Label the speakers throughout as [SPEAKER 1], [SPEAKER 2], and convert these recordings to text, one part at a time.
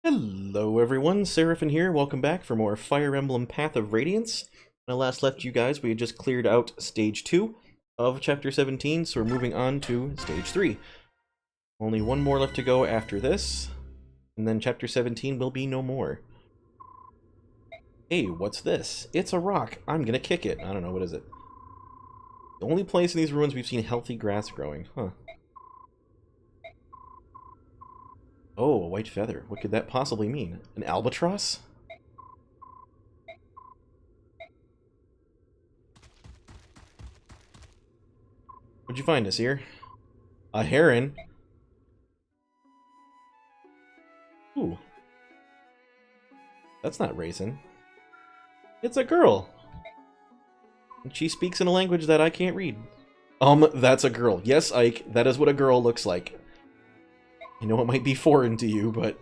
[SPEAKER 1] Hello everyone, Seraphin here, welcome back for more Fire Emblem Path of Radiance. When I last left you guys, we had just cleared out Stage 2 of Chapter 17, so we're moving on to Stage 3. Only one more left to go after this, and then Chapter 17 will be no more. Hey, what's this? It's a rock. I'm gonna kick it. I don't know, what is it? The only place in these ruins we've seen healthy grass growing, huh. Oh, a white feather. What could that possibly mean? An albatross? What'd you find, Nasir? A heron? Ooh. That's not raisin. It's a girl! And she speaks in a language that I can't read. That's a girl. Yes, Ike, that is what a girl looks like. I know it might be foreign to you, but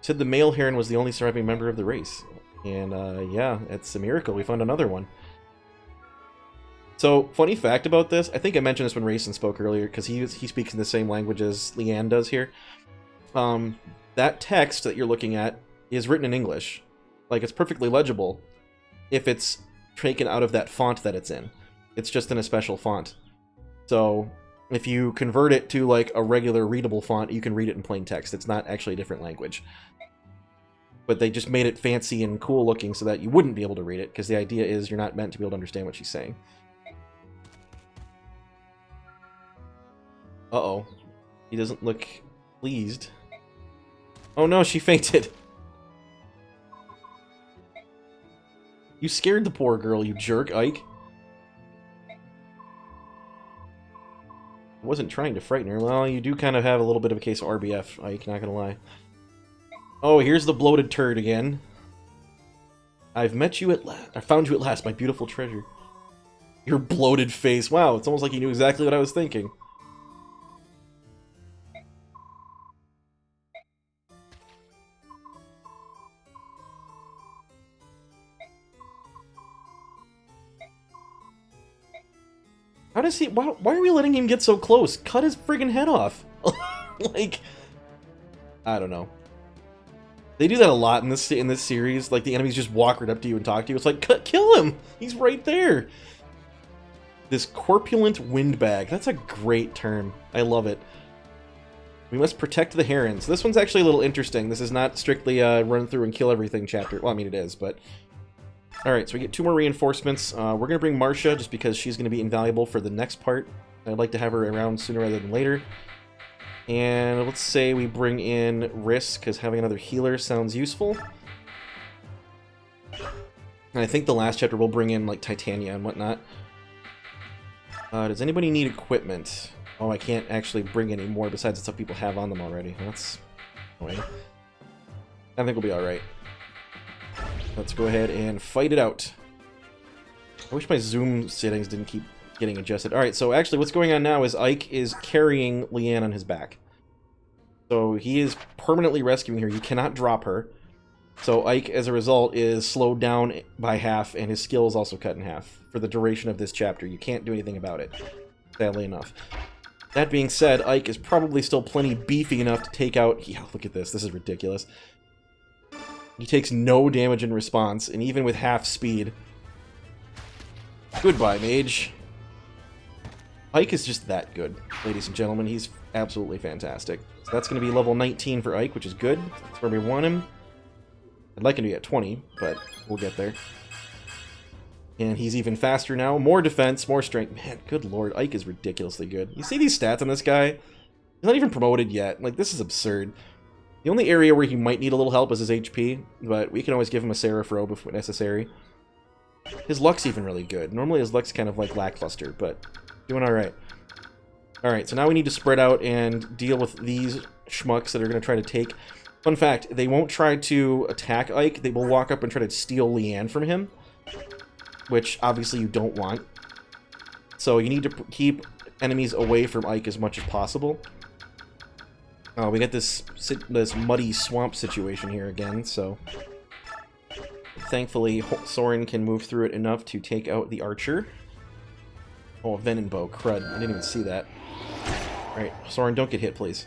[SPEAKER 1] said the male heron was the only surviving member of the race. And, yeah, it's a miracle. We found another one. So, funny fact about this, I think I mentioned this when Rayson spoke earlier, because he speaks in the same language as Leanne does here. That text that you're looking at is written in English. Like, it's perfectly legible if it's taken out of that font that it's in. It's just in a special font. So if you convert it to like a regular readable font, you can read it in plain text. It's not actually a different language. But they just made it fancy and cool looking so that you wouldn't be able to read it, because the idea is you're not meant to be able to understand what she's saying. Uh-oh. He doesn't look pleased. Oh no, she fainted. You scared the poor girl, you jerk, Ike. I wasn't trying to frighten her. Well, you do kind of have a little bit of a case of RBF, Ike, not gonna lie. Oh, here's the bloated turd again. I've met you at last. I found you at last, my beautiful treasure. Your bloated face. Wow, it's almost like you knew exactly what I was thinking. How does he... Why are we letting him get so close? Cut his friggin' head off. Like... I don't know. They do that a lot in this series. Like, the enemies just walk right up to you and talk to you. It's like, kill him! He's right there! This corpulent windbag. That's a great term. I love it. We must protect the herons. This one's actually a little interesting. This is not strictly run through and kill everything chapter. Well, I mean, it is, but... Alright, so we get 2 more reinforcements. We're going to bring Marcia, just because she's going to be invaluable for the next part. I'd like to have her around sooner rather than later. And let's say we bring in Riss, because having another healer sounds useful. And I think the last chapter we'll bring in, like, Titania and whatnot. Does anybody need equipment? Oh, I can't actually bring any more besides the stuff people have on them already. That's annoying. I think we'll be alright. Let's go ahead and fight it out. I wish my zoom settings didn't keep getting adjusted. Alright, so actually what's going on now is Ike is carrying Leanne on his back. So he is permanently rescuing her. You cannot drop her. So Ike, as a result, is slowed down by half, and his skill is also cut in half for the duration of this chapter. You can't do anything about it, sadly enough. That being said, Ike is probably still plenty beefy enough to take out... Yeah, look at this. This is ridiculous. He takes no damage in response, and even with half speed... Goodbye, mage. Ike is just that good, ladies and gentlemen. He's absolutely fantastic. So that's going to be level 19 for Ike, which is good. That's where we want him. I'd like him to be at 20, but we'll get there. And he's even faster now. More defense, more strength. Man, good lord, Ike is ridiculously good. You see these stats on this guy? He's not even promoted yet. Like, this is absurd. The only area where he might need a little help is his HP, but we can always give him a Seraph Robe if necessary. His luck's even really good. Normally his luck's kind of like lackluster, but doing alright. Alright, so now we need to spread out and deal with these schmucks that are going to try to take... Fun fact, they won't try to attack Ike, they will walk up and try to steal Leanne from him, which obviously you don't want. So you need to keep enemies away from Ike as much as possible. We got this muddy swamp situation here again, so... Thankfully, Soren can move through it enough to take out the archer. Oh, Venom Bow, crud. I didn't even see that. Alright, Soren, don't get hit, please.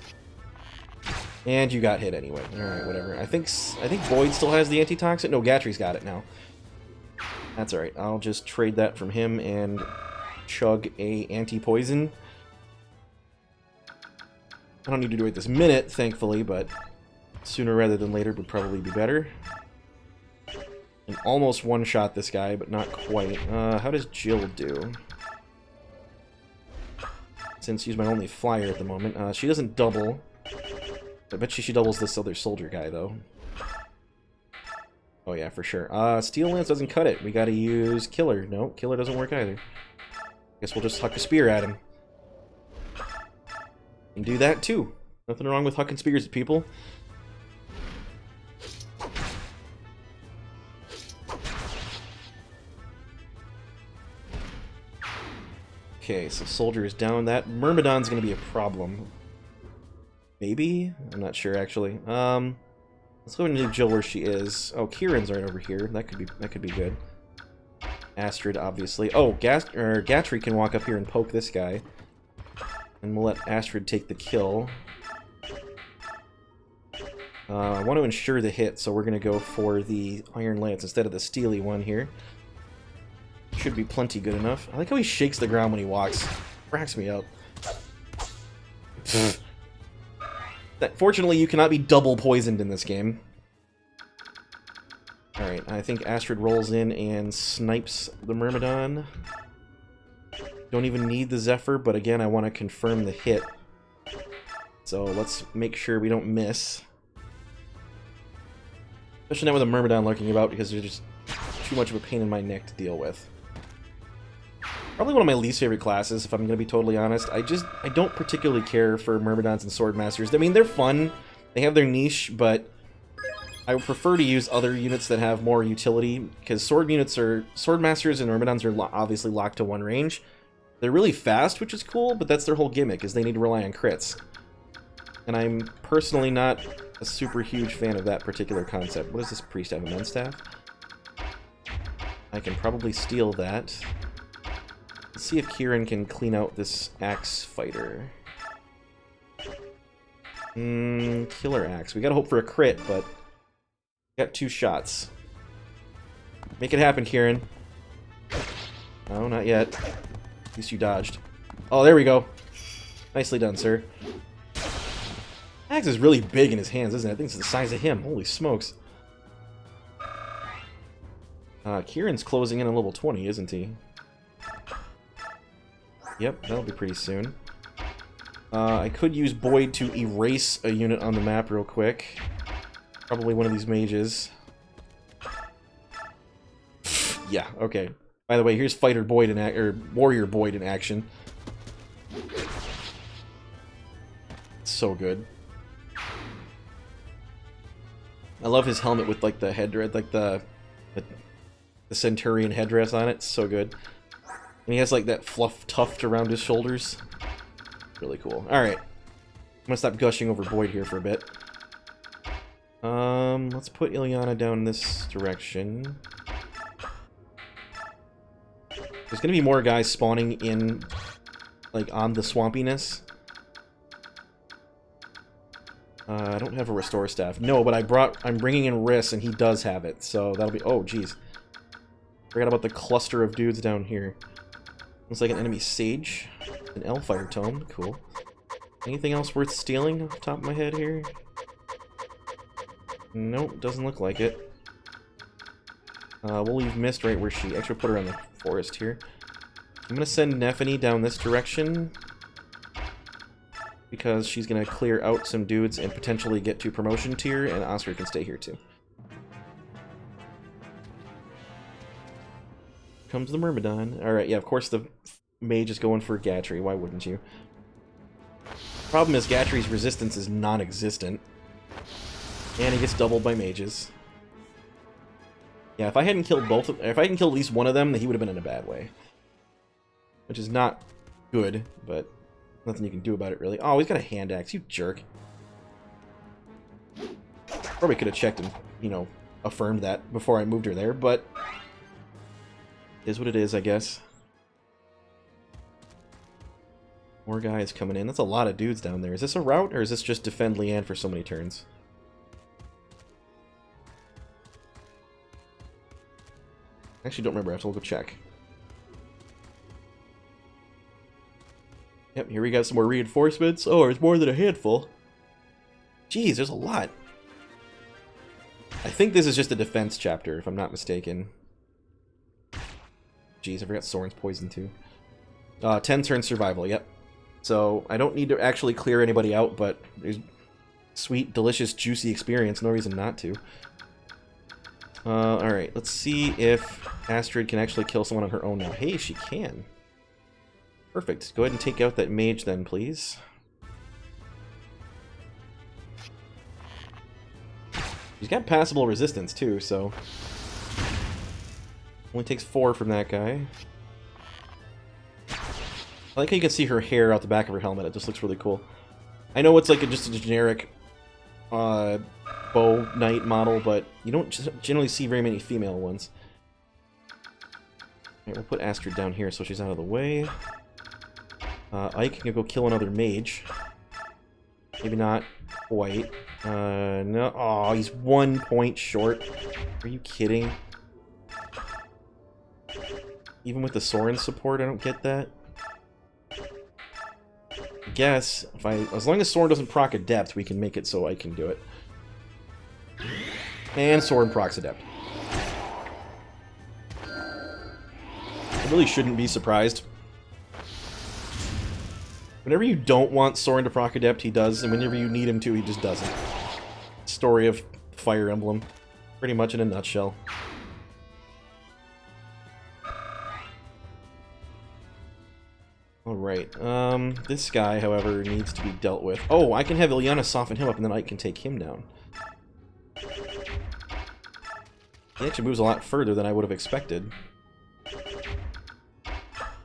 [SPEAKER 1] And you got hit anyway. Alright, whatever. I think Boyd still has the antitoxin. No, Gatry's got it now. That's alright. I'll just trade that from him and chug a anti-poison. I don't need to do it this minute, thankfully, but sooner rather than later would probably be better. And almost one-shot this guy, but not quite. How does Jill do? Since she's my only flyer at the moment. She doesn't double. I bet she doubles this other soldier guy, though. Oh yeah, for sure. Steel Lance doesn't cut it. We gotta use Killer. No, Killer doesn't work either. Guess we'll just huck a spear at him. And do that, too. Nothing wrong with hucking spears at people. Okay, so soldier is down. That Myrmidon's gonna be a problem. Maybe? I'm not sure, actually. Let's go and leave Jill where she is. Oh, Kieran's right over here. That could be good. Astrid, obviously. Oh, Gatry can walk up here and poke this guy. And we'll let Astrid take the kill. I want to ensure the hit, so we're going to go for the Iron Lance instead of the Steely one here. Should be plenty good enough. I like how he shakes the ground when he walks. Cracks me up. Fortunately, you cannot be double poisoned in this game. Alright, I think Astrid rolls in and snipes the Myrmidon. Don't even need the Zephyr, but again, I want to confirm the hit. So let's make sure we don't miss. Especially not with a Myrmidon lurking about, because they're just too much of a pain in my neck to deal with. Probably one of my least favorite classes, if I'm going to be totally honest. I don't particularly care for Myrmidons and Swordmasters. I mean, they're fun. They have their niche, but I would prefer to use other units that have more utility, because Swordmasters and Myrmidons are obviously locked to one range. They're really fast, which is cool, but that's their whole gimmick, is they need to rely on crits. And I'm personally not a super huge fan of that particular concept. What does this priest have? A men's staff? I can probably steal that. Let's see if Kieran can clean out this axe fighter. Killer axe. We gotta hope for a crit, but got 2 shots. Make it happen, Kieran. No, not yet. At least you dodged. Oh, there we go. Nicely done, sir. Axe is really big in his hands, isn't it? I think it's the size of him. Holy smokes. Kieran's closing in on level 20, isn't he? Yep, that'll be pretty soon. I could use Boyd to erase a unit on the map real quick. Probably one of these mages. Yeah, okay. By the way, here's Fighter Boyd Warrior Boyd in action. So good. I love his helmet with like the headdress, like the Centurion headdress on it. So good. And he has like that fluff tuft around his shoulders. Really cool. Alright. I'm gonna stop gushing over Boyd here for a bit. Let's put Ilyana down this direction. There's gonna be more guys spawning in, like, on the swampiness. I don't have a restore staff. No, but I'm bringing in Riss, and he does have it, so that'll be... Oh, jeez. Forgot about the cluster of dudes down here. Looks like an enemy sage. An Elfire tome. Cool. Anything else worth stealing off the top of my head here? Nope, doesn't look like it. We'll leave Mist right where she... Actually, put her in the forest here. I'm gonna send Nephany down this direction, because she's gonna clear out some dudes and potentially get to promotion tier, and Oscar can stay here too. Comes the Myrmidon. Alright, yeah, of course the mage is going for Gatry. Why wouldn't you? Problem is, Gatry's resistance is non-existent. And he gets doubled by mages. Yeah, if I hadn't killed if I hadn't killed at least one of them, he would have been in a bad way. Which is not good, but nothing you can do about it, really. Oh, he's got a hand axe, you jerk. Probably could have checked and, you know, affirmed that before I moved her there, but... Is what it is, I guess. More guys coming in. That's a lot of dudes down there. Is this a route, or is this just defend Leanne for so many turns? Actually, don't remember. I have to go check. Yep, here we got some more reinforcements. Oh, there's more than a handful. Jeez, there's a lot. I think this is just a defense chapter, if I'm not mistaken. Jeez, I forgot Soren's poison too. 10 turn survival, yep. So, I don't need to actually clear anybody out, but there's sweet, delicious, juicy experience. No reason not to. Alright, let's see if Astrid can actually kill someone on her own now. Hey, she can. Perfect. Go ahead and take out that mage then, please. She's got passable resistance too, so... Only takes 4 from that guy. I like how you can see her hair out the back of her helmet. It just looks really cool. I know it's like just a generic bow knight model, but you don't generally see very many female ones. Alright, we'll put Astrid down here so she's out of the way. Ike can go kill another mage. Maybe not quite. No. Oh, he's 1 point short. Are you kidding? Even with the Soren support, I don't get that. I guess, as long as Soren doesn't proc Adept, we can make it so I can do it. And Soren procs Adept. I really shouldn't be surprised. Whenever you don't want Soren to proc Adept, he does, and whenever you need him to, he just doesn't. Story of Fire Emblem. Pretty much in a nutshell. Alright, this guy, however, needs to be dealt with. Oh, I can have Ilyana soften him up, and then I can take him down. He actually moves a lot further than I would have expected.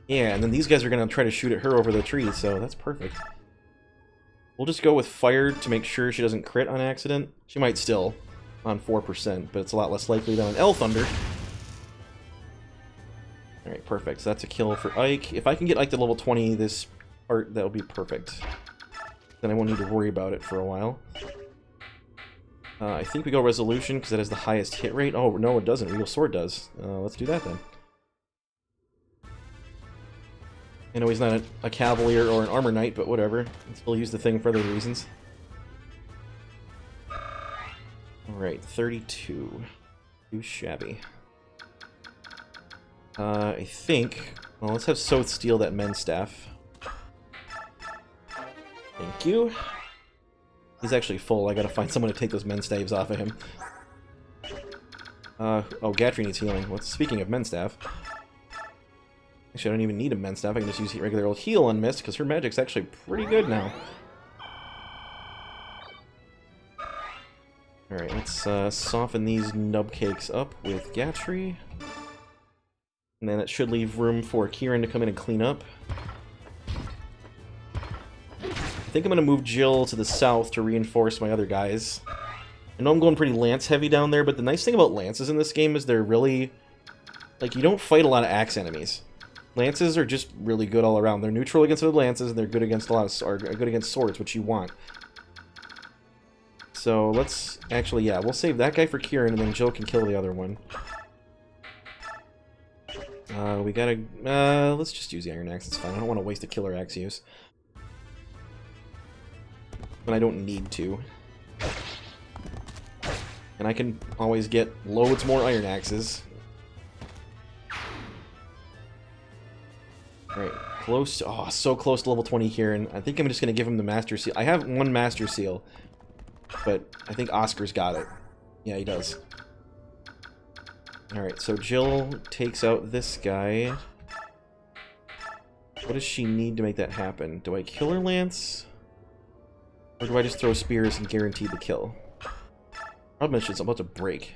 [SPEAKER 1] Yeah, and then these guys are going to try to shoot at her over the tree, so that's perfect. We'll just go with fire to make sure she doesn't crit on accident. She might still, on 4%, but it's a lot less likely than an L Thunder. Alright, perfect. So that's a kill for Ike. If I can get Ike to level 20 this part, that'll be perfect. Then I won't need to worry about it for a while. I think we go Resolution, because that has the highest hit rate. Oh, no, it doesn't. Regal Sword does. Let's do that, then. I know he's not a Cavalier or an Armor Knight, but whatever. I'll still use the thing for other reasons. Alright, 32. Too shabby. I think... Well, let's have Soth steal that Men's Staff. Thank you. He's actually full. I gotta find someone to take those Men's Staves off of him. Oh, Gatry needs healing. Speaking of Men's Staff... Actually, I don't even need a Men's Staff. I can just use regular old heal on Mist, because her magic's actually pretty good now. Alright, let's soften these nubcakes up with Gatry. And then it should leave room for Kieran to come in and clean up. I think I'm going to move Jill to the south to reinforce my other guys. I know I'm going pretty lance heavy down there, but the nice thing about lances in this game is they're really... Like, you don't fight a lot of axe enemies. Lances are just really good all around. They're neutral against other lances, and they're good against good against swords, which you want. So let's actually, yeah, we'll save that guy for Kieran, and then Jill can kill the other one. We gotta, let's just use the Iron Axe, it's fine. I don't want to waste a Killer Axe use. But I don't need to. And I can always get loads more Iron Axes. Alright, close, oh, so close to level 20 here, and I think I'm just gonna give him the Master Seal. I have one Master Seal, but I think Oscar's got it. Yeah, he does. Alright, so Jill takes out this guy. What does she need to make that happen? Do I kill her Lance? Or do I just throw spears and guarantee the kill? Problem is she's about to break.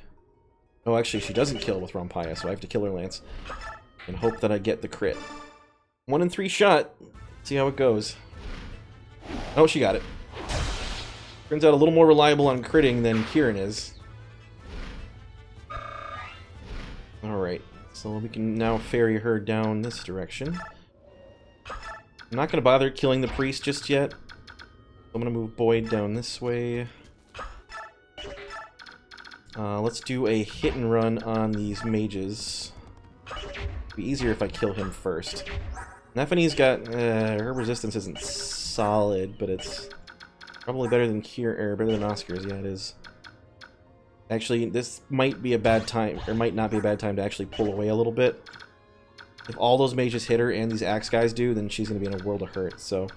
[SPEAKER 1] Oh, actually, she doesn't kill with Rampaya, so I have to kill her Lance. And hope that I get the crit. 1 in 3 shot. See how it goes. Oh, she got it. Turns out a little more reliable on critting than Kieran is. Alright, so we can now ferry her down this direction. I'm not going to bother killing the priest just yet. I'm going to move Boyd down this way. Let's do a hit and run on these mages. It'd be easier if I kill him first. Nephene's got... her resistance isn't solid, but it's probably better than better than Oscar's. Yeah, it is. Actually, this might be a bad time, or might not be a bad time to actually pull away a little bit. If all those mages hit her and these axe guys do, then she's going to be in a world of hurt, so...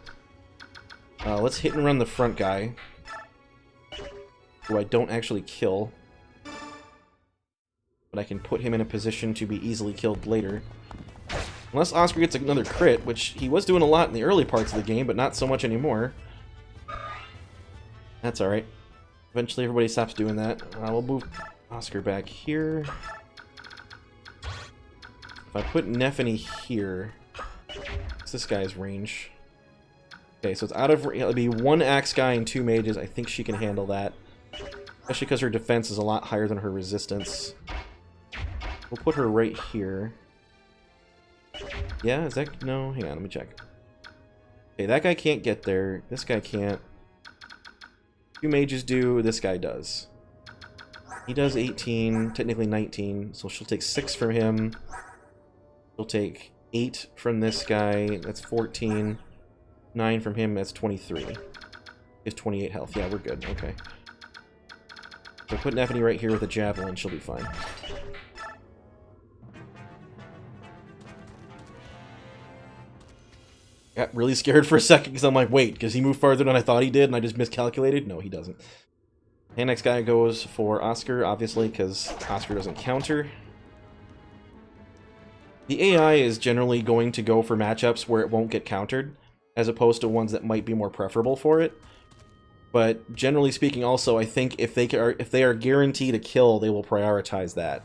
[SPEAKER 1] let's hit and run the front guy, who I don't actually kill. But I can put him in a position to be easily killed later. Unless Oscar gets another crit, which he was doing a lot in the early parts of the game, but not so much anymore. That's alright. Eventually everybody stops doing that. We'll move Oscar back here. If I put Nephene here... what's this guy's range? Okay, so it's out of... it'll be one axe guy and two mages. I think she can handle that. Especially because her defense is a lot higher than her resistance. We'll put her right here. Yeah, is that... no, hang on, let me check. Okay, that guy can't get there. This guy can't. Two mages do, this guy does. He does 18, technically 19, so she'll take 6 from him. She'll take 8 from this guy, that's 14. 9 from him, that's 23. He has 28 health. Yeah, we're good, okay. So put Nephene right here with a javelin, she'll be fine. Got really scared for a second because I'm like, wait, does he move farther than I thought he did and I just miscalculated? No, he doesn't. And next guy goes for Oscar, obviously, because Oscar doesn't counter. The AI is generally going to go for matchups where it won't get countered, as opposed to ones that might be more preferable for it. But generally speaking, also, I think if they are guaranteed a kill, they will prioritize that.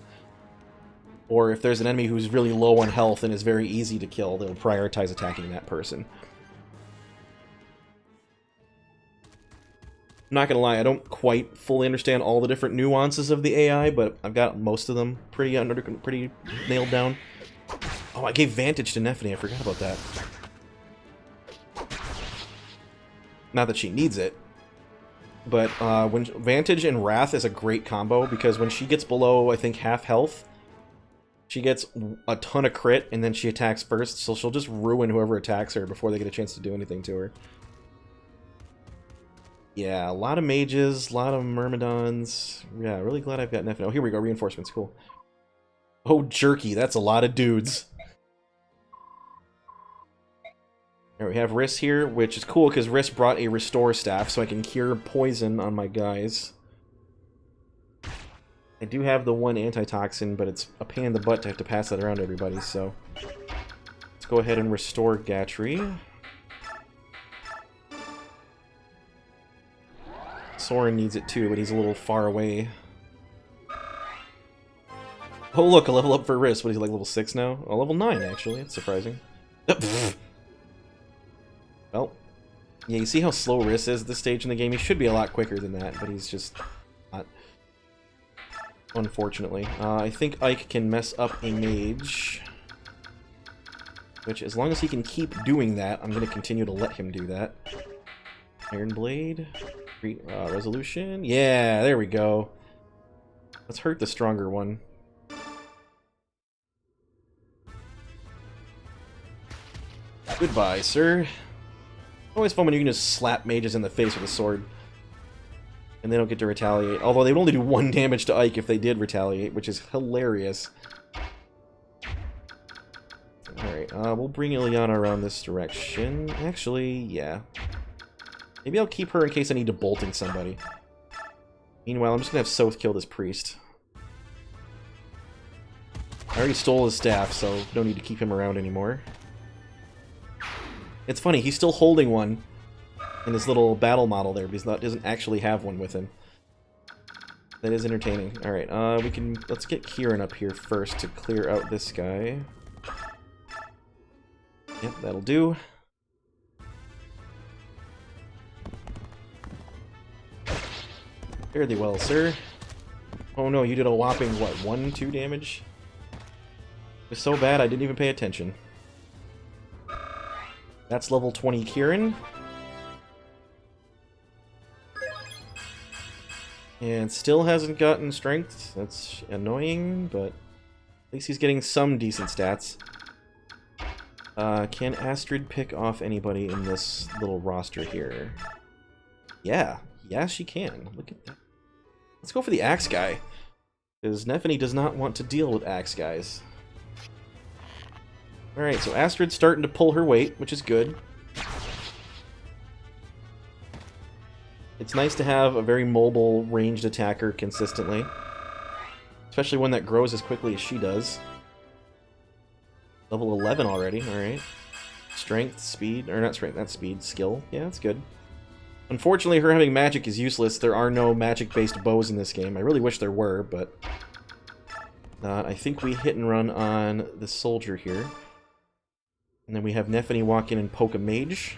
[SPEAKER 1] Or if there's an enemy who's really low on health and is very easy to kill, they'll prioritize attacking that person. I'm not gonna lie, I don't quite fully understand all the different nuances of the AI, but I've got most of them pretty nailed down. Oh, I gave Vantage to Nephene, I forgot about that. Not that she needs it, but when Vantage and Wrath is a great combo, because when she gets below, I think, half health, she gets a ton of crit, and then she attacks first, so she'll just ruin whoever attacks her before they get a chance to do anything to her. Yeah, a lot of mages, a lot of Myrmidons. Yeah, really glad I've got Nephene. Oh, here we go, reinforcements, cool. Oh, jerky, that's a lot of dudes. There we have Riss here, which is cool because Riss brought a Restore Staff, so I can cure poison on my guys. I do have the one antitoxin, but it's a pain in the butt to have to pass that around to everybody, so... let's go ahead and restore Gatry. Soren needs it too, but he's a little far away. Oh look, a level up for Riss. What is he, like level 6 now? Oh, level 9 actually, that's surprising. Well, yeah, you see how slow Riss is at this stage in the game? He should be a lot quicker than that, but he's just not. Unfortunately. I think Ike can mess up a mage. Which, as long as he can keep doing that, I'm going to continue to let him do that. Iron Blade. Resolution. Yeah, there we go. Let's hurt the stronger one. Goodbye, sir. Always fun when you can just slap mages in the face with a sword. And they don't get to retaliate. Although they would only do 1 damage to Ike if they did retaliate, which is hilarious. Alright, we'll bring Ilyana around this direction. Actually, yeah. Maybe I'll keep her in case I need to bolting somebody. Meanwhile, I'm just gonna have Soth kill this priest. I already stole his staff, so don't need to keep him around anymore. It's funny, he's still holding one in his little battle model there, because he doesn't actually have one with him. That is entertaining. Alright, let's get Kieran up here first to clear out this guy. Yep, that'll do. Fare thee well, sir. Oh no, you did a whopping, what, 1-2 damage? It was so bad I didn't even pay attention. That's level 20 Kieran. And still hasn't gotten strength. That's annoying, but at least he's getting some decent stats. Can Astrid pick off anybody in this little roster here? Yeah. Yeah, she can. Look at that. Let's go for the Axe guy. Because Nefany does not want to deal with Axe guys. Alright, so Astrid's starting to pull her weight, which is good. It's nice to have a very mobile, ranged attacker consistently. Especially one that grows as quickly as she does. Level 11 already, alright. Strength, speed, or not strength, that's speed, skill. Yeah, that's good. Unfortunately, her having magic is useless. There are no magic-based bows in this game. I really wish there were, but... I think we hit and run on the soldier here. And then we have Nefany walk in and poke a mage.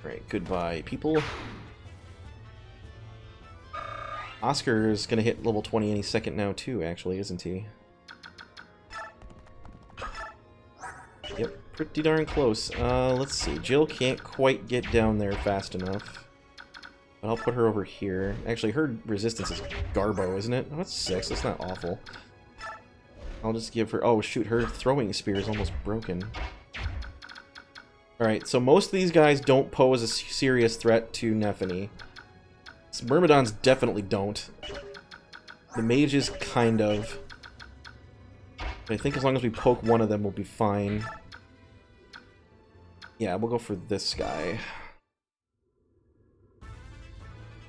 [SPEAKER 1] Alright, goodbye, people. Oscar is going to hit level 20 any second now, too, actually, isn't he? Yep, pretty darn close. Let's see. Jill can't quite get down there fast enough. But I'll put her over here. Actually, her resistance is Garbo, isn't it? Oh, that's 6. That's not awful. I'll just give her... Oh, shoot, her throwing spear is almost broken. Alright, so most of these guys don't pose a serious threat to Nefany. Myrmidons definitely don't. The mages, kind of. But I think as long as we poke one of them, we'll be fine. Yeah, we'll go for this guy.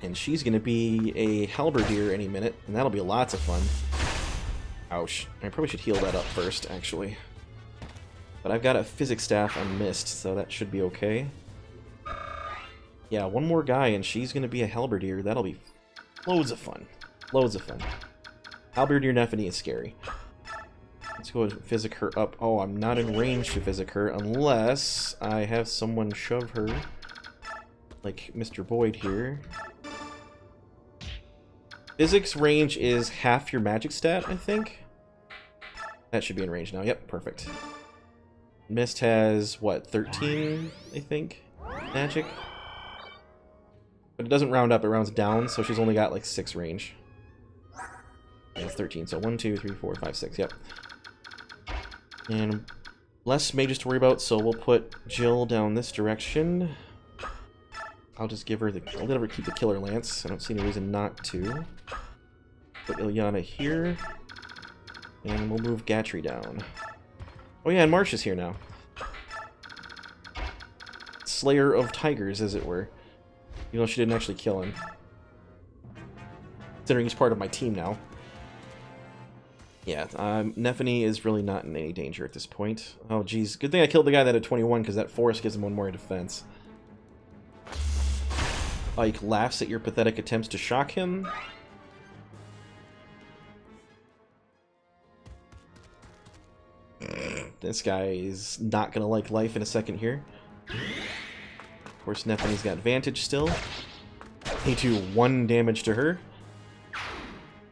[SPEAKER 1] And she's going to be a halberdier any minute, and that'll be lots of fun. Ouch. I probably should heal that up first, actually. But I've got a physics staff on Mist, so that should be okay. Yeah, one more guy, and she's going to be a halberdier. That'll be loads of fun. Loads of fun. Halberdier Nefany is scary. Let's go and physic her up. Oh, I'm not in range to physic her unless I have someone shove her. Like Mr. Boyd here. Physics range is half your magic stat, I think. That should be in range now. Yep, perfect. Mist has, what, 13, I think? Magic? But it doesn't round up, it rounds down, so she's only got like 6 range. Yeah, it's 13, so 1, 2, 3, 4, 5, 6, yep. And less mages to worry about, so we'll put Jill down this direction. I'll just give her the... I'll let her keep the Killer Lance. I don't see any reason not to. Put Ilyana here. And we'll move Gatry down. Oh yeah, and Marsh is here now. Slayer of Tigers, as it were. Even though she didn't actually kill him. Considering he's part of my team now. Yeah, Nefany is really not in any danger at this point. Oh geez, good thing I killed the guy that had 21, because that force gives him 1 more defense. Ike laughs at your pathetic attempts to shock him. This guy is not going to like life in a second here. Of course, Nefany's got advantage still. Need to 1 damage to her.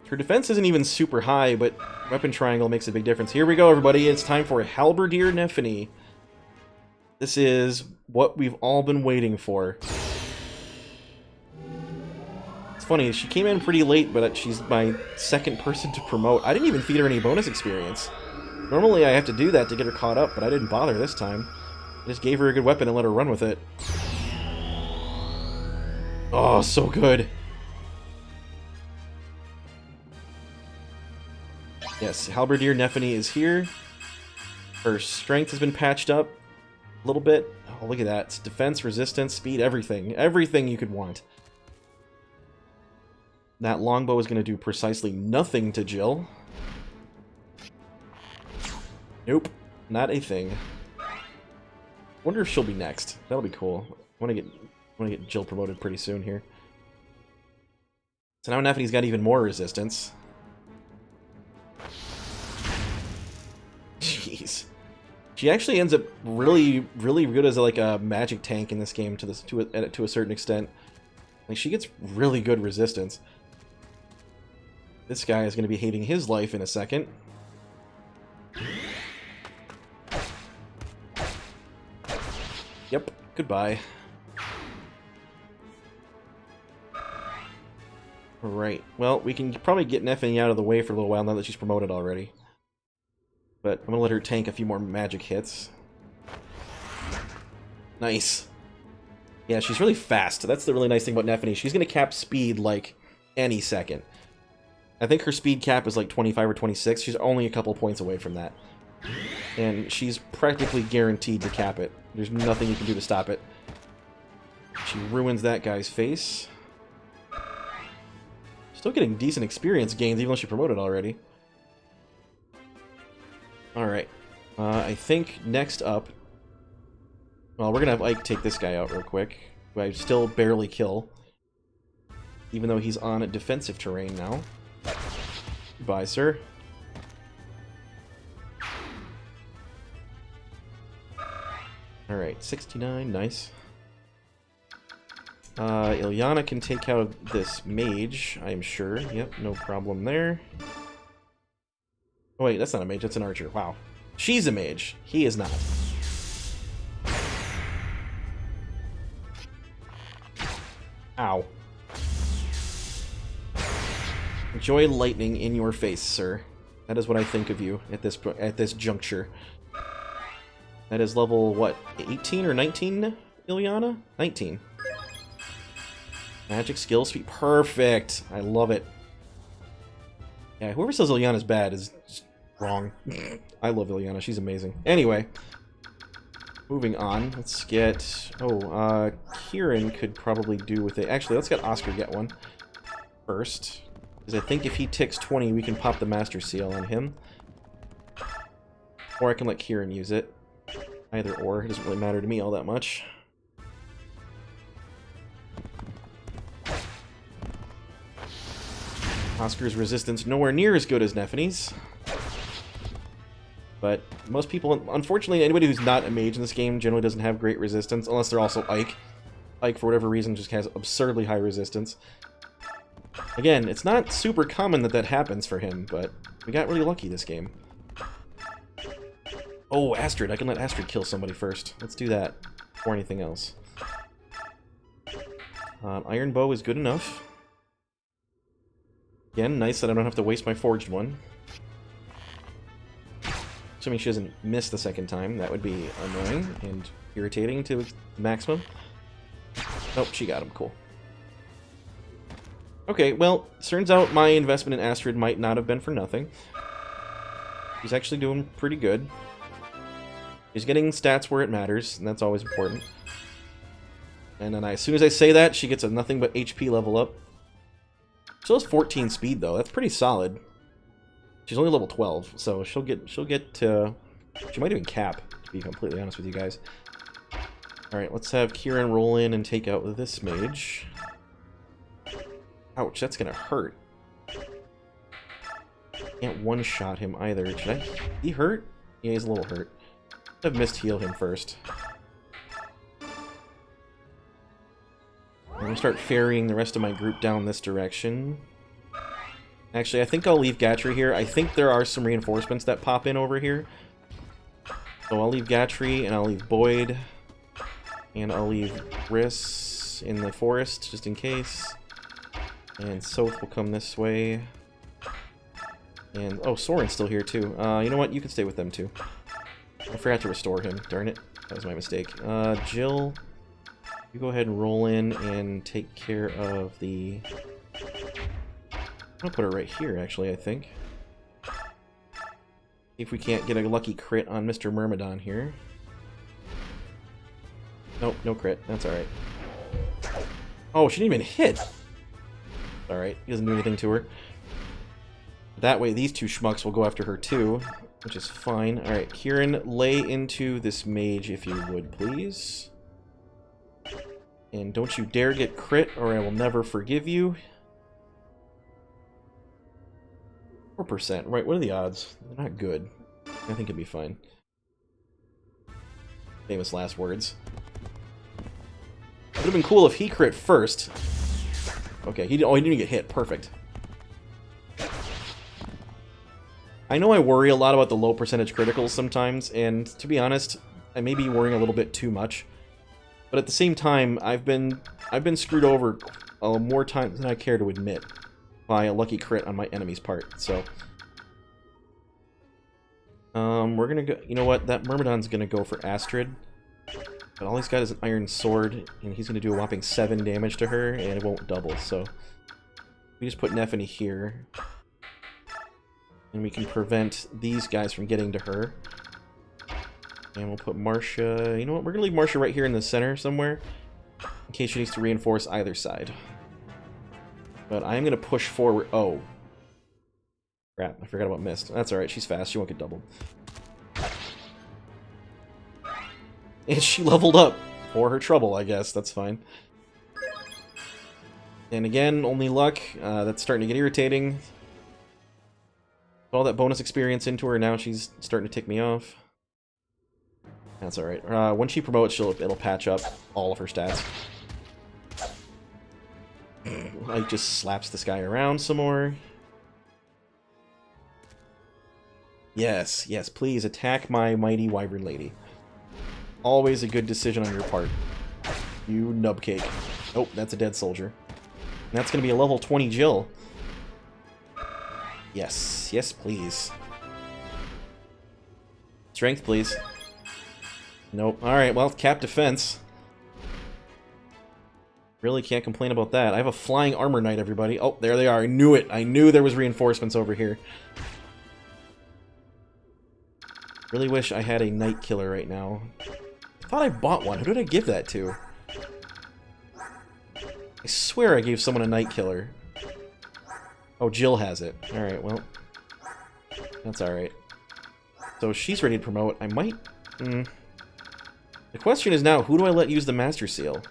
[SPEAKER 1] Her defense isn't even super high, but weapon triangle makes a big difference. Here we go, everybody. It's time for Halberdier Nefany. This is what we've all been waiting for. It's funny, she came in pretty late, but she's my second person to promote. I didn't even feed her any bonus experience. Normally I have to do that to get her caught up, but I didn't bother this time. I just gave her a good weapon and let her run with it. Oh, so good. Yes, Halberdier Nefany is here. Her strength has been patched up a little bit. Oh, look at that. It's defense, resistance, speed, everything. Everything you could want. That longbow is going to do precisely nothing to Jill. Nope, not a thing. Wonder if she'll be next. That'll be cool. I want to get Jill promoted pretty soon here. So now Nefany's got even more resistance. Jeez. She actually ends up really, really good as like a magic tank in this game to a certain extent. Like she gets really good resistance. This guy is going to be hating his life in a second. Yep, goodbye. Alright, well, we can probably get Neffany out of the way for a little while now that she's promoted already. But I'm gonna let her tank a few more magic hits. Nice. Yeah, she's really fast. That's the really nice thing about Neffany. She's gonna cap speed, like, any second. I think her speed cap is like 25 or 26. She's only a couple points away from that. And she's practically guaranteed to cap it. There's nothing you can do to stop it. She ruins that guy's face. Still getting decent experience gains, even though she promoted already. Alright. I think next up... Well, we're gonna have Ike take this guy out real quick, who I still barely kill. Even though he's on a defensive terrain now. Goodbye, sir. Alright, 69, nice. Ilyana can take out this mage, I'm sure. Yep, no problem there. Oh wait, that's not a mage, that's an archer. Wow. She's a mage. He is not. Ow. Enjoy lightning in your face, sir. That is what I think of you at this juncture. That is level, what, 18 or 19, Ilyana? 19. Magic skill speed. Perfect! I love it. Yeah, whoever says Ilyana's bad is just wrong. I love Ilyana. She's amazing. Anyway. Moving on. Let's get... Oh, Kieran could probably do with it. Actually, let's get Oscar get one first. Because I think if he ticks 20, we can pop the Master Seal on him. Or I can let Kieran use it. Either or. It doesn't really matter to me all that much. Oscar's resistance nowhere near as good as Neffany's. But most people, unfortunately, anybody who's not a mage in this game generally doesn't have great resistance, unless they're also Ike. Ike, for whatever reason, just has absurdly high resistance. Again, it's not super common that that happens for him, but we got really lucky this game. Oh, Astrid. I can let Astrid kill somebody first. Let's do that before anything else. Iron Bow is good enough. Again, nice that I don't have to waste my forged one. Assuming she doesn't miss the second time, that would be annoying and irritating to maximum. Nope, she got him. Cool. Okay, well, turns out my investment in Astrid might not have been for nothing. She's actually doing pretty good. She's getting stats where it matters, and that's always important. And then as soon as I say that, she gets a nothing but HP level up. Still has 14 speed though. That's pretty solid. She's only level 12, so she'll get to... She might even cap, to be completely honest with you guys. Alright, let's have Kieran roll in and take out this mage. Ouch, that's gonna hurt. Can't one-shot him either. Should I... He hurt? Yeah, he's a little hurt. I've missed heal him first. I'm gonna start ferrying the rest of my group down this direction. Actually, I think I'll leave Gatry here. I think there are some reinforcements that pop in over here. So I'll leave Gatry, and I'll leave Boyd. And I'll leave Briss in the forest, just in case. And Soth will come this way. And, oh, Soren's still here, too. You know what? You can stay with them, too. I forgot to restore him. Darn it. That was my mistake. Jill, you go ahead and roll in and take care of the... I'm gonna put her right here, actually, I think. See if we can't get a lucky crit on Mr. Myrmidon here. Nope, no crit. That's alright. Oh, she didn't even hit! Alright, he doesn't do anything to her. That way, these two schmucks will go after her, too. Which is fine. Alright, Kieran, lay into this mage, if you would, please. And don't you dare get crit, or I will never forgive you. 4%. Right, what are the odds? They're not good. I think it'd be fine. Famous last words. Would have been cool if he crit first. Okay, he didn't even get hit. Perfect. I know I worry a lot about the low percentage criticals sometimes, and to be honest, I may be worrying a little bit too much. But at the same time, I've been screwed over more times than I care to admit by a lucky crit on my enemy's part. So we're gonna go. You know what? That Myrmidon's gonna go for Astrid. But all he's got is an iron sword, and he's gonna do a whopping 7 damage to her, and it won't double. So we just put Nephany here, and we can prevent these guys from getting to her. And we'll put Marcia... You know what? We're gonna leave Marcia right here in the center somewhere, in case she needs to reinforce either side. But I am gonna push forward... Oh. Crap, I forgot about Mist. That's alright, she's fast, she won't get doubled. And she leveled up for her trouble, I guess. That's fine. And again, only luck. That's starting to get irritating. Put all that bonus experience into her, now she's starting to tick me off. That's alright. When she promotes, it'll patch up all of her stats. Ike just slaps this guy around some more. Yes, yes, please attack my mighty wyvern lady. Always a good decision on your part. You nubcake. Oh, that's a dead soldier. And that's going to be a level 20 Jill. Yes, yes, please. Strength, please. Nope. Alright, well, cap defense. Really can't complain about that. I have a flying armor knight, everybody. Oh, there they are. I knew it. I knew there was reinforcements over here. Really wish I had a knight killer right now. I thought I bought one. Who did I give that to? I swear I gave someone a knight killer. Oh, Jill has it. Alright, well. That's alright. So she's ready to promote. I might... The question is now, who do I let use the Master Seal?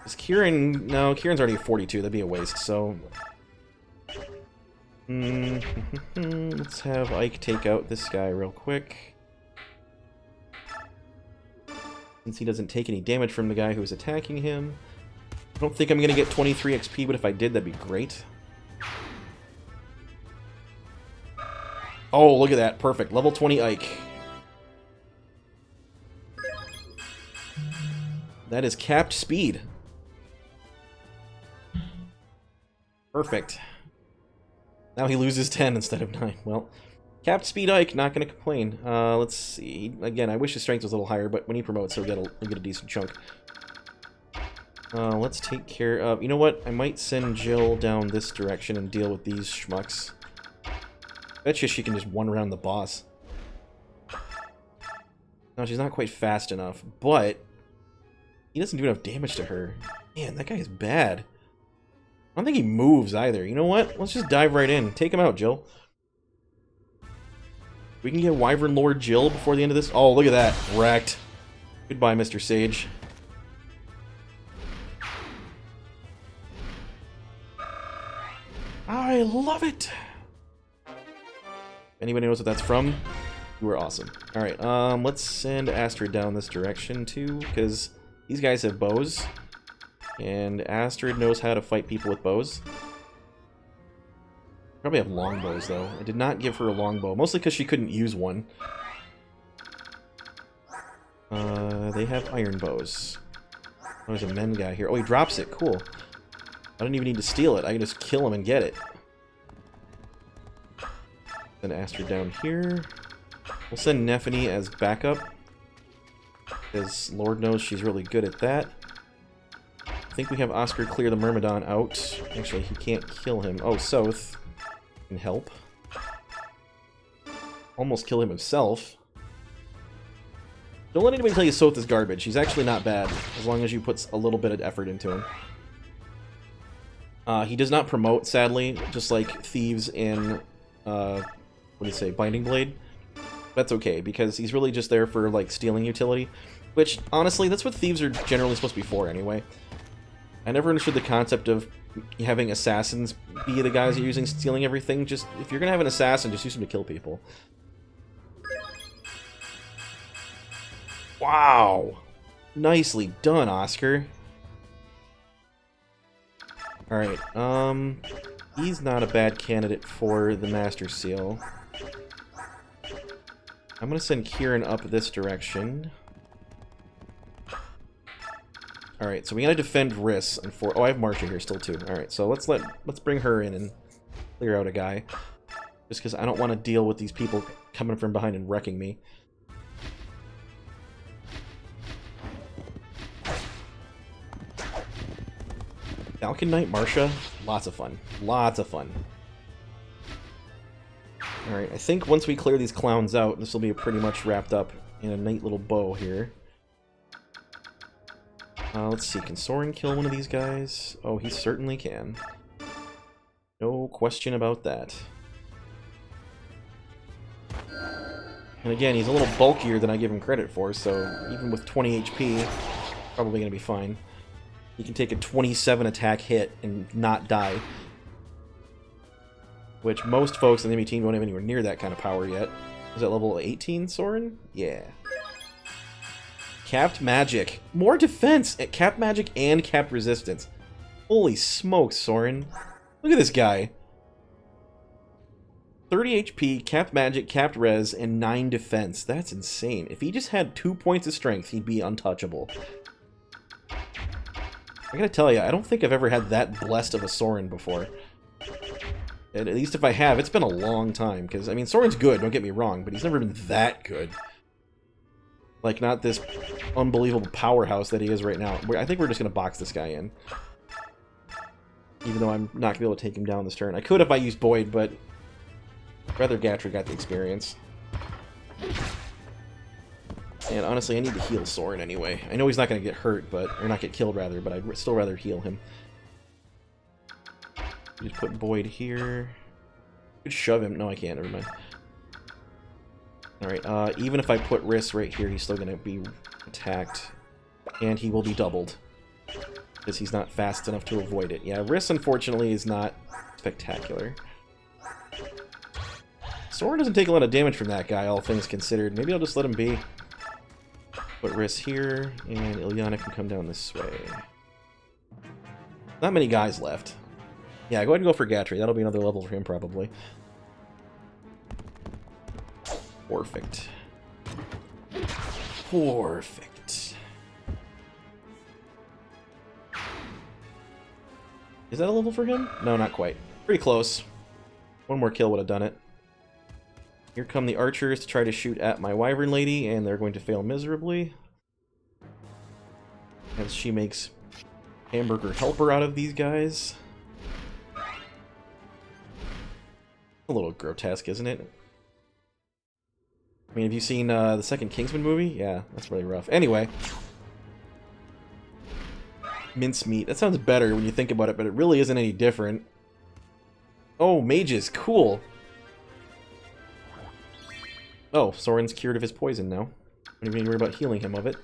[SPEAKER 1] Is Kieran... No, Kieran's already at 42. That'd be a waste, so... Let's have Ike take out this guy real quick. Since he doesn't take any damage from the guy who's attacking him. I don't think I'm going to get 23 XP, but if I did, that'd be great. Oh, look at that. Perfect. Level 20 Ike. That is capped speed. Perfect. Now he loses 10 instead of 9. Well, capped speed Ike, not going to complain. Let's see. Again, I wish his strength was a little higher, but when he promotes, he'll get a decent chunk. Let's take care of... You know what? I might send Jill down this direction and deal with these schmucks. Betcha she can just one-round the boss. No, she's not quite fast enough, but... He doesn't do enough damage to her. Man, that guy is bad. I don't think he moves either. You know what? Let's just dive right in. Take him out, Jill. We can get Wyvern Lord Jill before the end of this. Oh, look at that. Wrecked. Goodbye, Mr. Sage. I love it. Anybody knows what that's from? You were awesome. Alright, let's send Astrid down this direction too, because these guys have bows. And Astrid knows how to fight people with bows. Probably have longbows, though. I did not give her a longbow, mostly because she couldn't use one. They have iron bows. Oh, there's a men guy here. Oh, he drops it. Cool. I don't even need to steal it. I can just kill him and get it. Send Astrid down here. We'll send Nephany as backup, because Lord knows she's really good at that. I think we have Oscar clear the Myrmidon out. Actually, he can't kill him. Oh, Soth can help. Almost kill him himself. Don't let anybody tell you Soth is garbage. He's actually not bad, as long as you put a little bit of effort into him. He does not promote, sadly, just like Thieves in, what do you say, Binding Blade. That's okay, because he's really just there for, like, stealing utility. Which, honestly, that's what Thieves are generally supposed to be for, anyway. I never understood the concept of having assassins be the guys you're using stealing everything. Just, if you're gonna have an assassin, just use him to kill people. Wow! Nicely done, Oscar. Alright, he's not a bad candidate for the Master Seal. I'm gonna send Kieran up this direction. Alright, so we gotta defend Riss and for oh, I have Marsha here still too. Alright, so let's bring her in and clear out a guy. Just because I don't want to deal with these people coming from behind and wrecking me. Falcon Knight Marsha, lots of fun. Lots of fun. Alright, I think once we clear these clowns out, this will be pretty much wrapped up in a neat little bow here. Let's see, can Soren kill one of these guys? Oh, he certainly can. No question about that. And again, he's a little bulkier than I give him credit for, so even with 20 HP, probably going to be fine. He can take a 27 attack hit and not die. Which most folks in the enemy team don't have anywhere near that kind of power yet. Is that level 18, Soren? Yeah. Capped magic. More defense at capped magic and capped resistance. Holy smokes, Soren. Look at this guy. 30 HP, capped magic, capped res, and 9 defense. That's insane. If he just had 2 points of strength, he'd be untouchable. I gotta tell you, I don't think I've ever had that blessed of a Soren before. And at least if I have, it's been a long time. Because, I mean, Soren's good, don't get me wrong, but he's never been that good. Like, not this unbelievable powerhouse that he is right now. I think we're just gonna box this guy in. Even though I'm not gonna be able to take him down this turn. I could if I used Boyd, but I'd rather Gatry got the experience. And honestly, I need to heal Soren anyway. I know he's not going to get hurt, or not get killed rather, but I'd still rather heal him. Just put Boyd here. Could shove him. No, I can't. Never mind. Alright, even if I put Riss right here, he's still going to be attacked. And he will be doubled. Because he's not fast enough to avoid it. Yeah, Riss, unfortunately, is not spectacular. Soren doesn't take a lot of damage from that guy, all things considered. Maybe I'll just let him be. Put Riss here, and Ilyana can come down this way. Not many guys left. Yeah, go ahead and go for Gatry. That'll be another level for him, probably. Perfect. Perfect. Is that a level for him? No, not quite. Pretty close. One more kill would have done it. Here come the archers to try to shoot at my wyvern lady, and they're going to fail miserably. As she makes hamburger helper out of these guys. A little grotesque, isn't it? I mean, have you seen the second Kingsman movie? Yeah, that's really rough. Anyway. Mincemeat. That sounds better when you think about it, but it really isn't any different. Oh, mages. Cool. Oh, Soren's cured of his poison now. Don't even need to worry about healing him of it.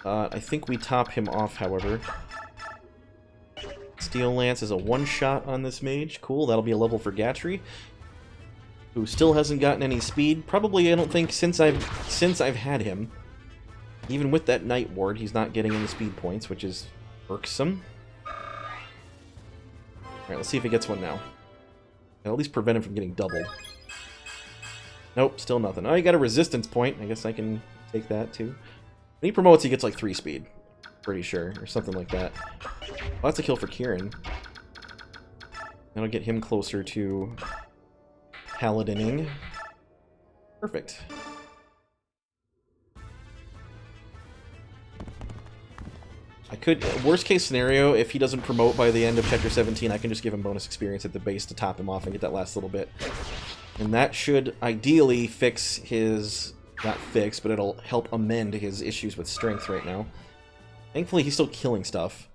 [SPEAKER 1] I think we top him off, however. Steel Lance is a one-shot on this mage. Cool, that'll be a level for Gatry, who still hasn't gotten any speed. Probably, I don't think, since I've had him. Even with that Night Ward, he's not getting any speed points, which is irksome. Alright, let's see if he gets one now. I'll at least prevent him from getting doubled. Nope, still nothing. Oh, he got a resistance point. I guess I can take that, too. When he promotes, he gets like 3 speed. Pretty sure, or something like that. Well, that's a kill for Kieran. That'll get him closer to paladining. Perfect. I could, worst case scenario, if he doesn't promote by the end of Chapter 17, I can just give him bonus experience at the base to top him off and get that last little bit. And that should ideally fix his... not fix, but it'll help amend his issues with strength right now. Thankfully, he's still killing stuff.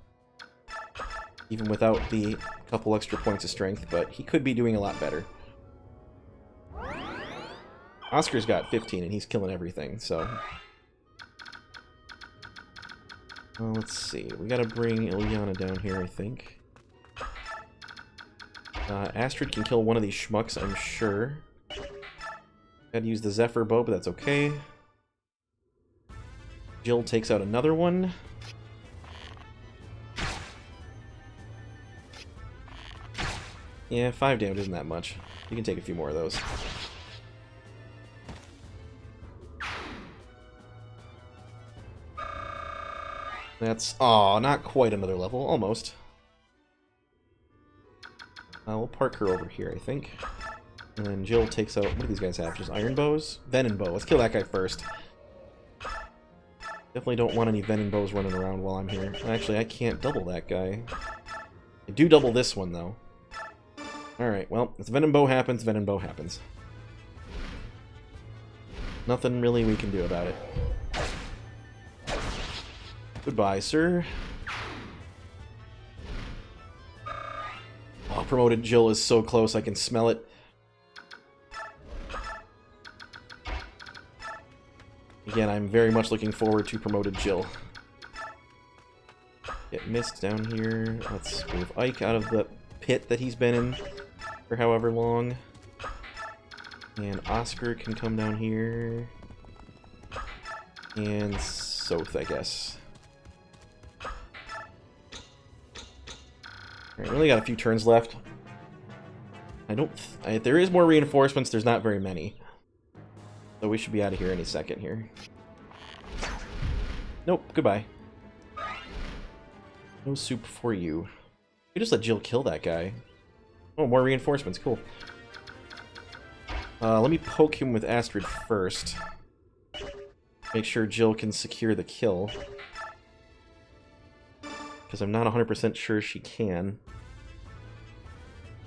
[SPEAKER 1] Even without the couple extra points of strength, but he could be doing a lot better. Oscar's got 15, and he's killing everything, so... Well, let's see. We gotta bring Ilyana down here, I think. Astrid can kill one of these schmucks, I'm sure. Gotta use the Zephyr bow, but that's okay. Jill takes out another one. Yeah, 5 damage isn't that much. You can take a few more of those. That's... Aw, not quite another level. Almost. We'll park her over here, I think. And then Jill takes out... What do these guys have? Just iron bows? Venom bow. Let's kill that guy first. Definitely don't want any venom bows running around while I'm here. Actually, I can't double that guy. I do double this one, though. Alright, well, if venom bow happens, venom bow happens. Nothing really we can do about it. Goodbye, sir. Oh, promoted Jill is so close, I can smell it. Again, I'm very much looking forward to promoted Jill. Get Mist down here. Let's move Ike out of the pit that he's been in for however long. And Oscar can come down here. And Soth, I guess. Alright, we only got a few turns left. There is more reinforcements, there's not very many. So we should be out of here any second here. Nope, goodbye. No soup for you. We just let Jill kill that guy. Oh, more reinforcements, cool. Let me poke him with Astrid first. Make sure Jill can secure the kill. Because I'm not 100% sure she can. And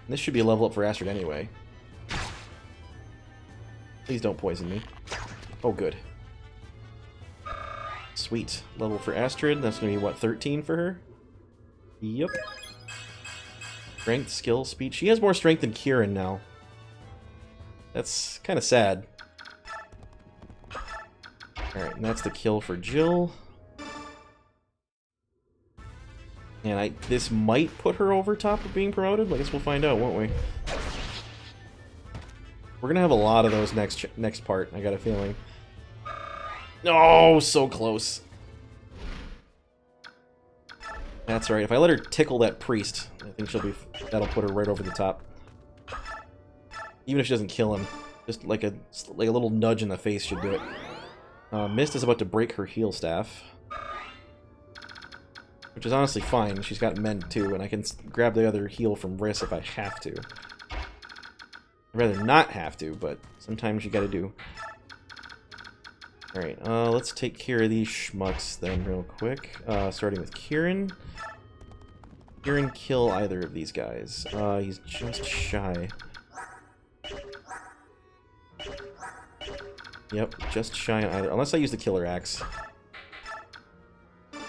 [SPEAKER 1] this should be a level up for Astrid anyway. Please don't poison me. Oh, good. Sweet. Level for Astrid. That's going to be, what, 13 for her? Yep. Strength, skill, speed. She has more strength than Kieran now. That's kind of sad. Alright, and that's the kill for Jill. And this might put her over top of being promoted. I guess we'll find out, won't we? We're gonna have a lot of those next part, I got a feeling. Oh, so close. That's right. If I let her tickle that priest, I think that'll put her right over the top. Even if she doesn't kill him, just like a little nudge in the face should do it. Mist is about to break her heal staff, which is honestly fine. She's got mend too, and I can grab the other heal from Riss if I have to. I'd rather not have to, but sometimes you gotta do. Alright, let's take care of these schmucks then real quick. Starting with Kieran. Kieran, kill either of these guys. He's just shy. Yep, just shy on either. Unless I use the killer axe.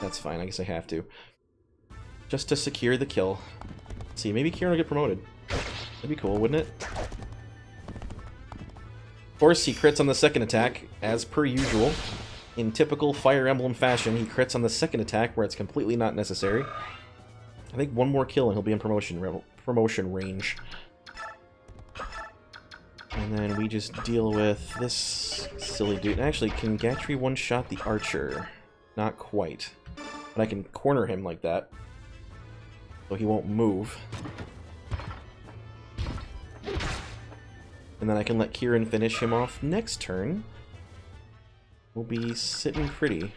[SPEAKER 1] That's fine, I guess I have to. Just to secure the kill. Let's see, maybe Kieran will get promoted. That'd be cool, wouldn't it? Of course, he crits on the second attack, as per usual. In typical Fire Emblem fashion, he crits on the second attack where it's completely not necessary. I think one more kill and he'll be in promotion range. And then we just deal with this silly dude. Actually, can Gatry one-shot the archer? Not quite. But I can corner him like that, so he won't move. And then I can let Kieran finish him off next turn. We'll be sitting pretty.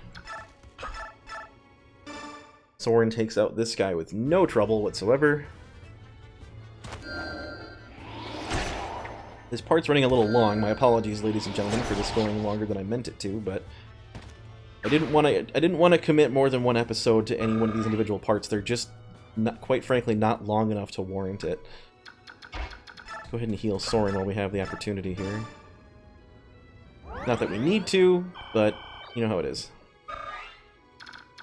[SPEAKER 1] Soren takes out this guy with no trouble whatsoever. This part's running a little long. My apologies, ladies and gentlemen, for this going longer than I meant it to, but I didn't want to commit more than one episode to any one of these individual parts. They're just, quite frankly, not long enough to warrant it. Let's go ahead and heal Soren while we have the opportunity here. Not that we need to, but you know how it is.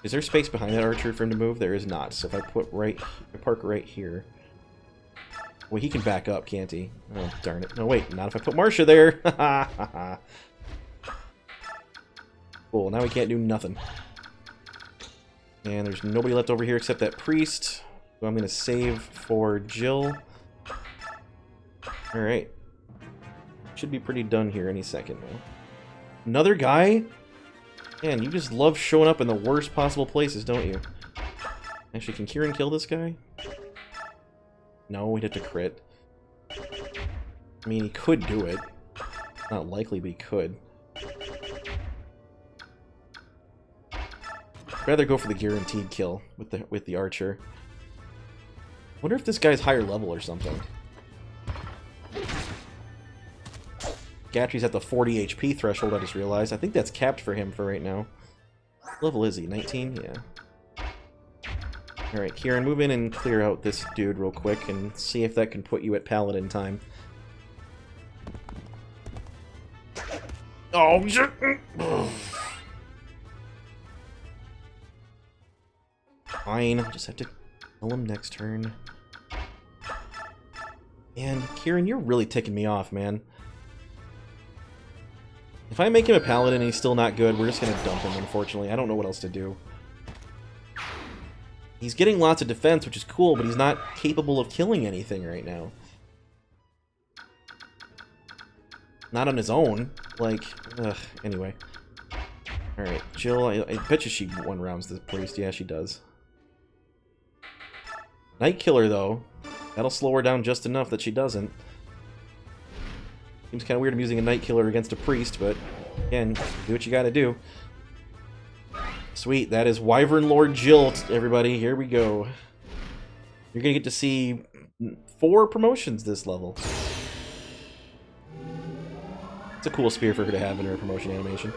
[SPEAKER 1] Is there space behind that archer for him to move? There is not. So if I park right here. Well, he can back up, can't he? Oh, darn it. No, wait, not if I put Marcia there. Cool, now we can't do nothing. And there's nobody left over here except that priest, who I'm going to save for Jill. Alright. Should be pretty done here any second now. Another guy? Man, you just love showing up in the worst possible places, don't you? Actually, can Kieran kill this guy? No, we'd have to crit. I mean, he could do it. Not likely, but he could. I'd rather go for the guaranteed kill with the archer. Wonder if this guy's higher level or something. Gatry's at the 40 HP threshold, I just realized. I think that's capped for him for right now. What level is he? 19? Yeah. Alright, Kieran, move in and clear out this dude real quick and see if that can put you at Paladin time. Oh, shit! Fine, I'll just have to kill him next turn. And Kieran, you're really ticking me off, man. If I make him a Paladin and he's still not good, we're just going to dump him, unfortunately. I don't know what else to do. He's getting lots of defense, which is cool, but he's not capable of killing anything right now. Not on his own. Like, ugh, anyway. Alright, Jill, I bet you she one-rounds the priest. Yeah, she does. Night Killer, though. That'll slow her down just enough that she doesn't. Seems kind of weird I'm using a Night Killer against a priest, but again, do what you gotta do. Sweet, that is Wyvern Lord Jill, everybody. Here we go. You're gonna get to see 4 promotions this level. It's a cool spear for her to have in her promotion animation.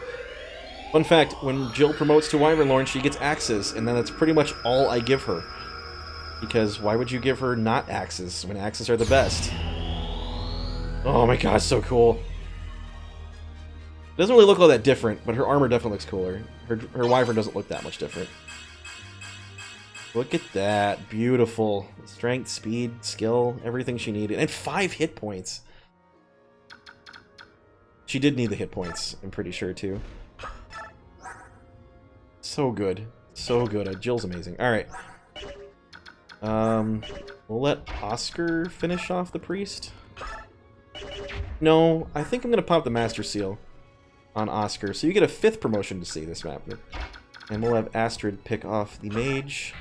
[SPEAKER 1] Fun fact, when Jill promotes to Wyvern Lord, she gets axes, and then that's pretty much all I give her. Because why would you give her not axes when axes are the best? Oh my god, so cool. It doesn't really look all that different, but her armor definitely looks cooler. Her Wyvern doesn't look that much different. Look at that. Beautiful. Strength, speed, skill, everything she needed. And 5 hit points. She did need the hit points, I'm pretty sure, too. So good. So good. Jill's amazing. Alright. We'll let Oscar finish off the priest. No, I think I'm going to pop the Master Seal on Oscar. So you get a 5th promotion to see this map. And we'll have Astrid pick off the mage.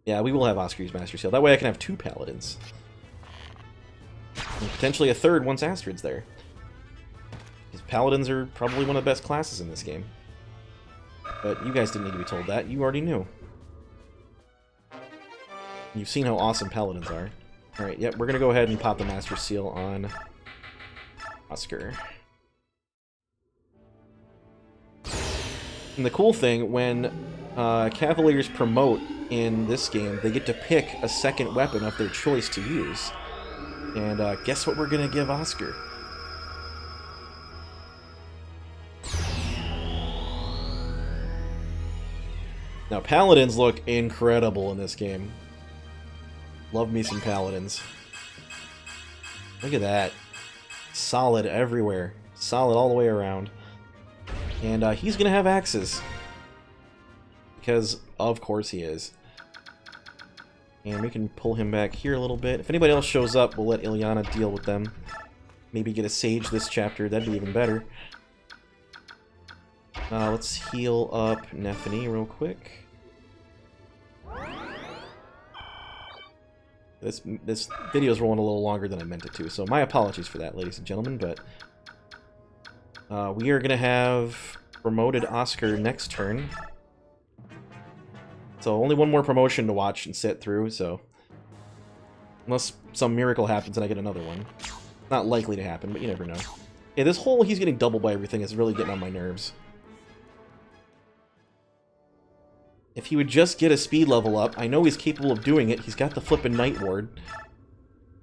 [SPEAKER 1] Yeah, we will have Oscar use Master Seal. That way I can have 2 paladins. And potentially a 3rd once Astrid's there. Because paladins are probably one of the best classes in this game. But you guys didn't need to be told that. You already knew. You've seen how awesome paladins are. Alright, yep, we're gonna go ahead and pop the Master Seal on Oscar. And the cool thing, when Cavaliers promote in this game, they get to pick a 2nd weapon of their choice to use. And guess what we're gonna give Oscar? Now, Paladins look incredible in this game. Love me some Paladins. Look at that. Solid everywhere. Solid all the way around. And he's going to have axes. Because, of course, he is. And we can pull him back here a little bit. If anybody else shows up, we'll let Ilyana deal with them. Maybe get a Sage this chapter. That'd be even better. Let's heal up Nephany real quick. This video is rolling a little longer than I meant it to, so my apologies for that, ladies and gentlemen, but we are going to have promoted Oscar next turn. So only one more promotion to watch and sit through, so unless some miracle happens and I get another one. Not likely to happen, but you never know. Yeah, this whole he's getting doubled by everything is really getting on my nerves. If he would just get a speed level up, I know he's capable of doing it. He's got the flippin' Night Ward.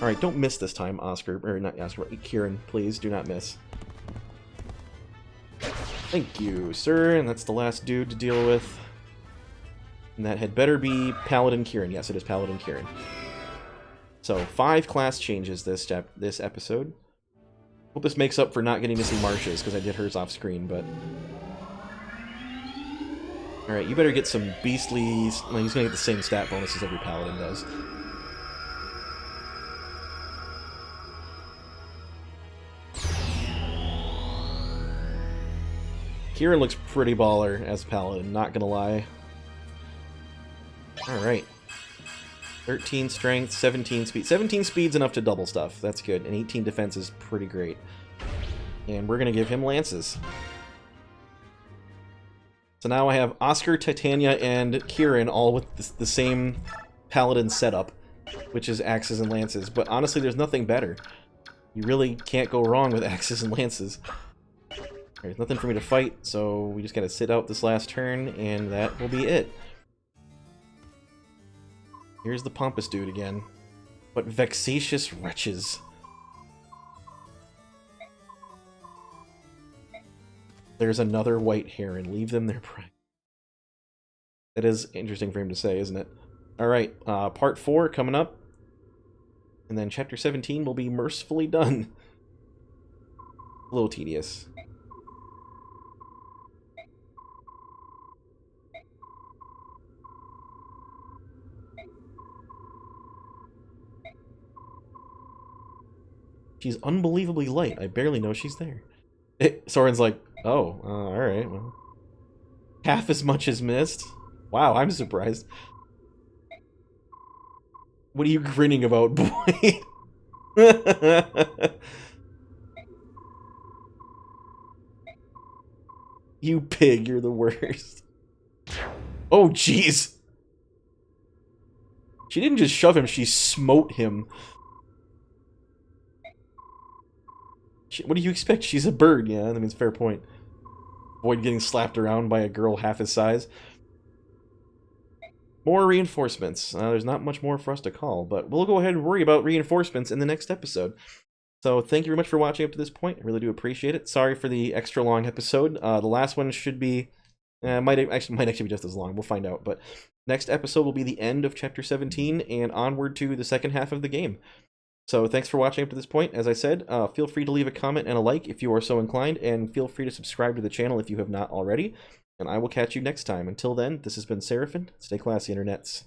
[SPEAKER 1] Alright, don't miss this time, Oscar. Or not Oscar, Kieran. Please, do not miss. Thank you, sir. And that's the last dude to deal with. And that had better be Paladin Kieran. Yes, it is Paladin Kieran. So, 5 class changes this episode. Hope this makes up for not getting to see Marsha's, because I did hers off screen, but... Alright, you better get some beastly... Well, he's gonna get the same stat bonus as every paladin does. Kieran looks pretty baller as paladin, not gonna lie. Alright. 13 strength, 17 speed. 17 speed's enough to double stuff. That's good. And 18 defense is pretty great. And we're gonna give him lances. So now I have Oscar, Titania, and Kieran all with the same paladin setup, which is axes and lances. But honestly, there's nothing better. You really can't go wrong with axes and lances. There's nothing for me to fight, so we just gotta sit out this last turn, and that will be it. Here's the pompous dude again. But vexatious wretches. There's another white heron. Leave them their prey. That is interesting for him to say, isn't it? Alright, part 4 coming up. And then chapter 17 will be mercifully done. A little tedious. She's unbelievably light. I barely know she's there. Soren's like, oh, alright, well. Half as much as missed? Wow, I'm surprised. What are you grinning about, boy? You pig, you're the worst. Oh, jeez. She didn't just shove him, she smote him. What do you expect? She's a bird, yeah, I mean, it's a fair point. Avoid getting slapped around by a girl half his size. More reinforcements. There's not much more for us to call, but we'll go ahead and worry about reinforcements in the next episode. So thank you very much for watching up to this point. I really do appreciate it. Sorry for the extra long episode. The last one should be... might actually be just as long. We'll find out. But next episode will be the end of Chapter 17 and onward to the second half of the game. So thanks for watching up to this point. As I said, feel free to leave a comment and a like if you are so inclined, and feel free to subscribe to the channel if you have not already. And I will catch you next time. Until then, this has been Seraphin. Stay classy, internets.